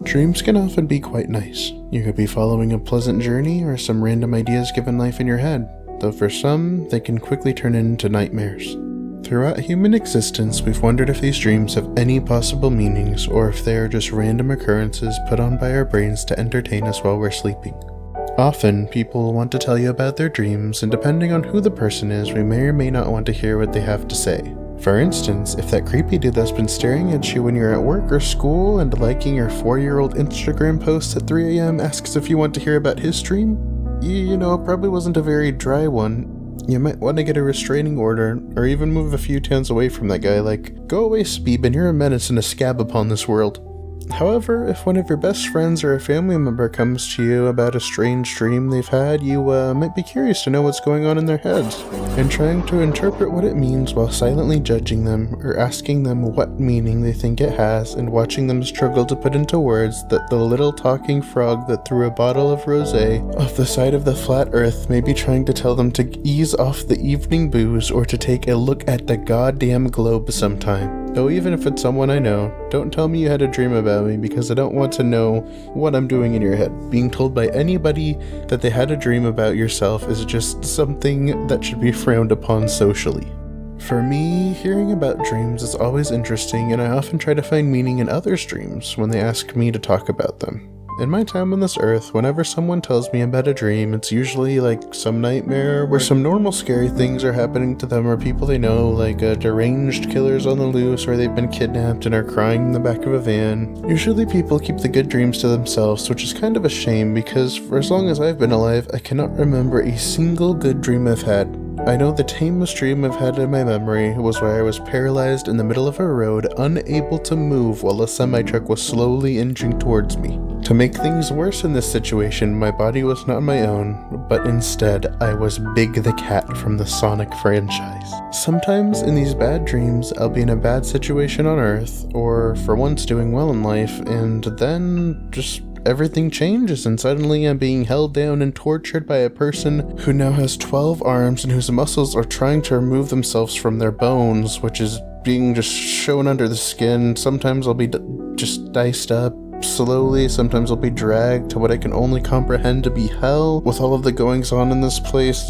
Dreams can often be quite nice. You could be following a pleasant journey or some random ideas given life in your head, though for some, they can quickly turn into nightmares. Throughout human existence, we've wondered if these dreams have any possible meanings or if they are just random occurrences put on by our brains to entertain us while we're sleeping. Often, people want to tell you about their dreams, and depending on who the person is, we may or may not want to hear what they have to say. For instance, if that creepy dude that's been staring at you when you're at work or school and liking your 4-year-old Instagram posts at 3 a.m. asks if you want to hear about his dream, you know, it probably wasn't a very dry one. You might want to get a restraining order, or even move a few towns away from that guy, like, go away Speeben, you're a menace and a scab upon this world. However, if one of your best friends or a family member comes to you about a strange dream they've had, you might be curious to know what's going on in their heads, and trying to interpret what it means while silently judging them, or asking them what meaning they think it has, and watching them struggle to put into words that the little talking frog that threw a bottle of rosé off the side of the flat earth may be trying to tell them to ease off the evening booze or to take a look at the goddamn globe sometime. Though even if it's someone I know, don't tell me you had a dream about me, because I don't want to know what I'm doing in your head. Being told by anybody that they had a dream about yourself is just something that should be frowned upon socially. For me, hearing about dreams is always interesting, and I often try to find meaning in others' dreams when they ask me to talk about them. In my time on this earth, whenever someone tells me about a dream, it's usually like some nightmare where some normal scary things are happening to them, or people they know, like deranged killers on the loose, or they've been kidnapped and are crying in the back of a van. Usually people keep the good dreams to themselves, which is kind of a shame, because for as long as I've been alive, I cannot remember a single good dream I've had. I know the tamest dream I've had in my memory was where I was paralyzed in the middle of a road, unable to move while a semi-truck was slowly inching towards me. To make things worse in this situation, my body was not my own, but instead I was Big the Cat from the Sonic franchise. Sometimes in these bad dreams, I'll be in a bad situation on Earth, or for once doing well in life, and then just everything changes and suddenly I'm being held down and tortured by a person who now has 12 arms and whose muscles are trying to remove themselves from their bones, which is being just shown under the skin. Sometimes I'll be just diced up slowly, sometimes I'll be dragged to what I can only comprehend to be hell, with all of the goings on in this place,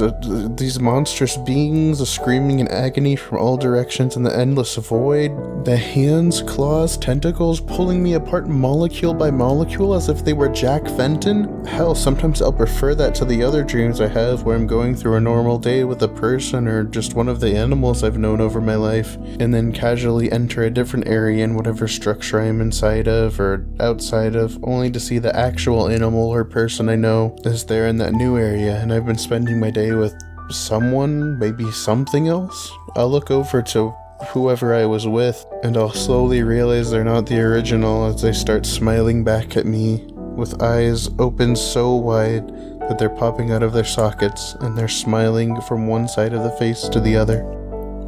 these monstrous beings, the screaming in agony from all directions in the endless void, the hands, claws, tentacles pulling me apart molecule by molecule as if they were Jack Fenton. Hell, sometimes I'll prefer that to the other dreams I have where I'm going through a normal day with a person or just one of the animals I've known over my life, and then casually enter a different area in whatever structure I am inside of or outside of, only to see the actual animal or person I know is there in that new area, and I've been spending my day with someone, maybe something else. I'll look over to whoever I was with, and I'll slowly realize they're not the original as they start smiling back at me with eyes open so wide that they're popping out of their sockets, and they're smiling from one side of the face to the other.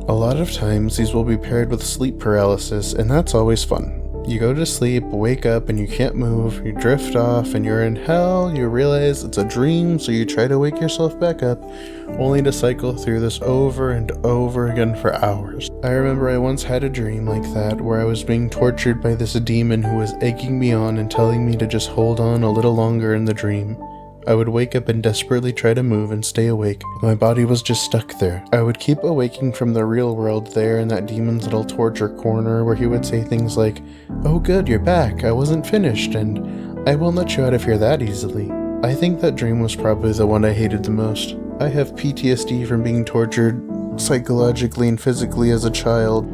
A lot of times these will be paired with sleep paralysis, and that's always fun. You go to sleep, wake up, and you can't move, you drift off, and you're in hell, you realize it's a dream, so you try to wake yourself back up, only to cycle through this over and over again for hours. I remember I once had a dream like that, where I was being tortured by this demon who was egging me on and telling me to just hold on a little longer in the dream. I would wake up and desperately try to move and stay awake. My body was just stuck there. I would keep awaking from the real world there in that demon's little torture corner where he would say things like, "Oh good, you're back, I wasn't finished, and I won't let you out of here that easily." I think that dream was probably the one I hated the most. I have PTSD from being tortured psychologically and physically as a child.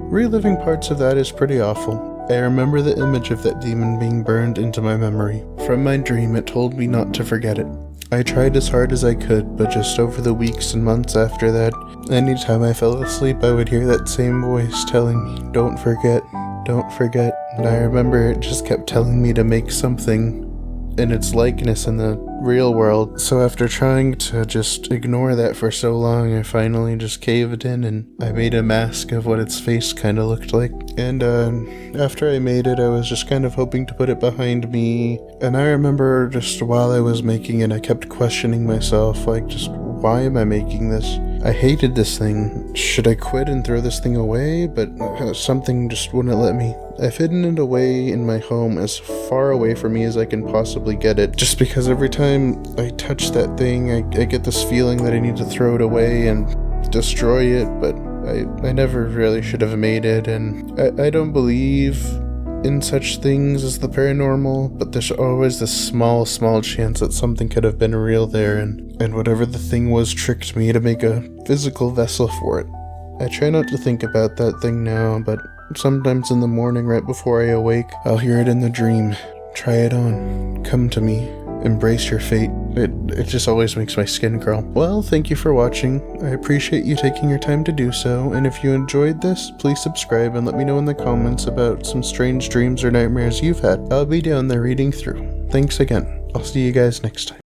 Reliving parts of that is pretty awful. I remember the image of that demon being burned into my memory. From my dream, it told me not to forget it. I tried as hard as I could, but just over the weeks and months after that, anytime I fell asleep, I would hear that same voice telling me, "Don't forget, don't forget." And I remember it just kept telling me to make something in its likeness in the real world. So after trying to just ignore that for so long, I finally just caved in and I made a mask of what its face kind of looked like. And after I made it, I was just kind of hoping to put it behind me. And I remember just while I was making it, I kept questioning myself, like, just why am I making this? I hated this thing. Should I quit and throw this thing away? But something just wouldn't let me. I've hidden it away in my home as far away from me as I can possibly get it, just because every time I touch that thing, I get this feeling that I need to throw it away and destroy it, but I never really should have made it, and I don't believe in such things as the paranormal, but there's always this small chance that something could have been real there, and whatever the thing was tricked me to make a physical vessel for it. I try not to think about that thing now, but sometimes in the morning right before I awake, I'll hear it in the dream. Try it on. Come to me. Embrace your fate. It just always makes my skin crawl. Well, thank you for watching. I appreciate you taking your time to do so, and if you enjoyed this, please subscribe and let me know in the comments about some strange dreams or nightmares you've had. I'll be down there reading through. Thanks again. I'll see you guys next time.